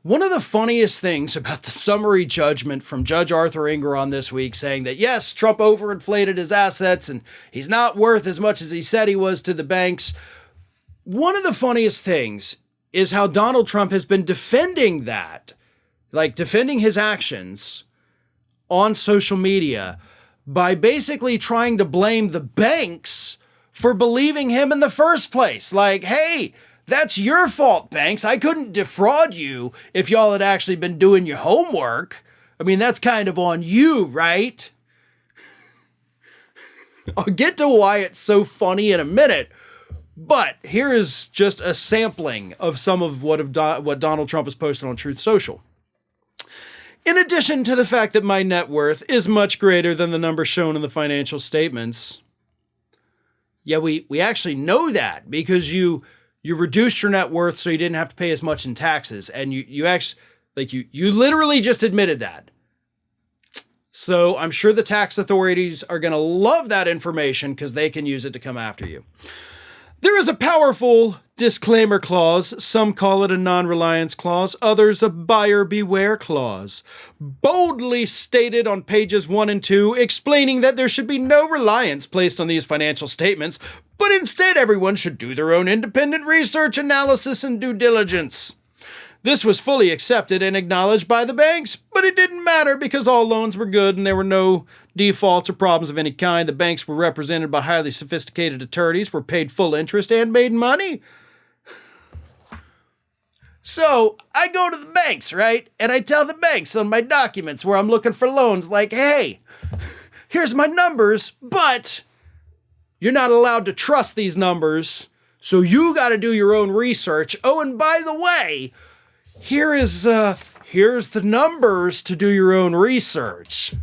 One of the funniest things about the summary judgment from Judge Arthur Ingeron this week saying that, yes, Trump overinflated his assets and he's not worth as much as he said he was to the banks. One of the funniest things is how Donald Trump has been defending that, like defending his actions on social media by basically trying to blame the banks for believing him in the first place. Like, hey, that's your fault, banks. I couldn't defraud you if y'all had actually been doing your homework. I mean, that's kind of on you, right? I'll get to why it's so funny in a minute, but here is just a sampling of some of what Donald Trump has posted on Truth Social. In addition to the fact that my net worth is much greater than the number shown in the financial statements. Yeah, we actually know that because you reduced your net worth so you didn't have to pay as much in taxes. And you actually, like you literally just admitted that. So I'm sure the tax authorities are going to love that information because they can use it to come after you. There is a powerful disclaimer clause. Some call it a non-reliance clause, others a buyer beware clause, boldly stated on pages 1 and 2, explaining that there should be no reliance placed on these financial statements, but instead everyone should do their own independent research, analysis, and due diligence. This was fully accepted and acknowledged by the banks, but it didn't matter because all loans were good and there were no defaults or problems of any kind. The banks were represented by highly sophisticated attorneys, were paid full interest, and made money. So I go to the banks, right? And I tell the banks on my documents where I'm looking for loans, like, hey, here's my numbers, but you're not allowed to trust these numbers, so you got to do your own research. Oh, and by the way, here's the numbers to do your own research.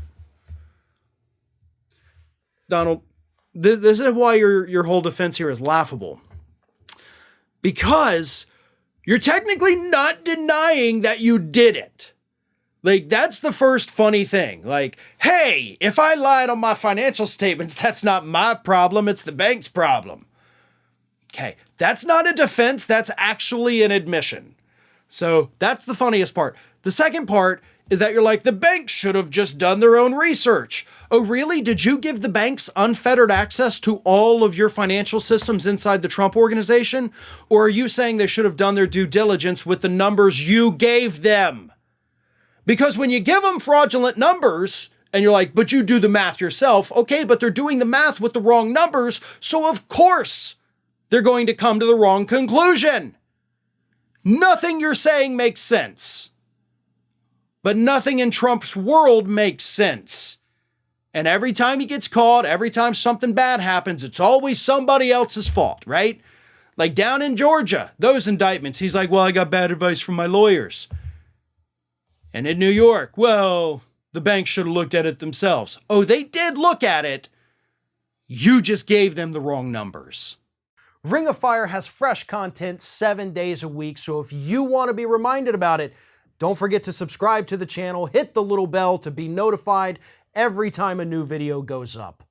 Donald, this is why your whole defense here is laughable. Because you're technically not denying that you did it. Like, that's the first funny thing. Like, hey, if I lied on my financial statements, that's not my problem, it's the bank's problem. Okay, that's not a defense, that's actually an admission. So that's the funniest part. The second part is that you're like, the banks should have just done their own research. Oh, really? Did you give the banks unfettered access to all of your financial systems inside the Trump organization? Or are you saying they should have done their due diligence with the numbers you gave them? Because when you give them fraudulent numbers and you're like, but you do the math yourself. Okay, but they're doing the math with the wrong numbers. So of course they're going to come to the wrong conclusion. Nothing you're saying makes sense. But nothing in Trump's world makes sense. And every time he gets caught, every time something bad happens, it's always somebody else's fault, right? Like down in Georgia, those indictments, he's like, well, I got bad advice from my lawyers. And in New York, well, the bank should have looked at it themselves. Oh, they did look at it. You just gave them the wrong numbers. Ring of Fire has fresh content 7 days a week, so if you want to be reminded about it, don't forget to subscribe to the channel, hit the little bell to be notified every time a new video goes up.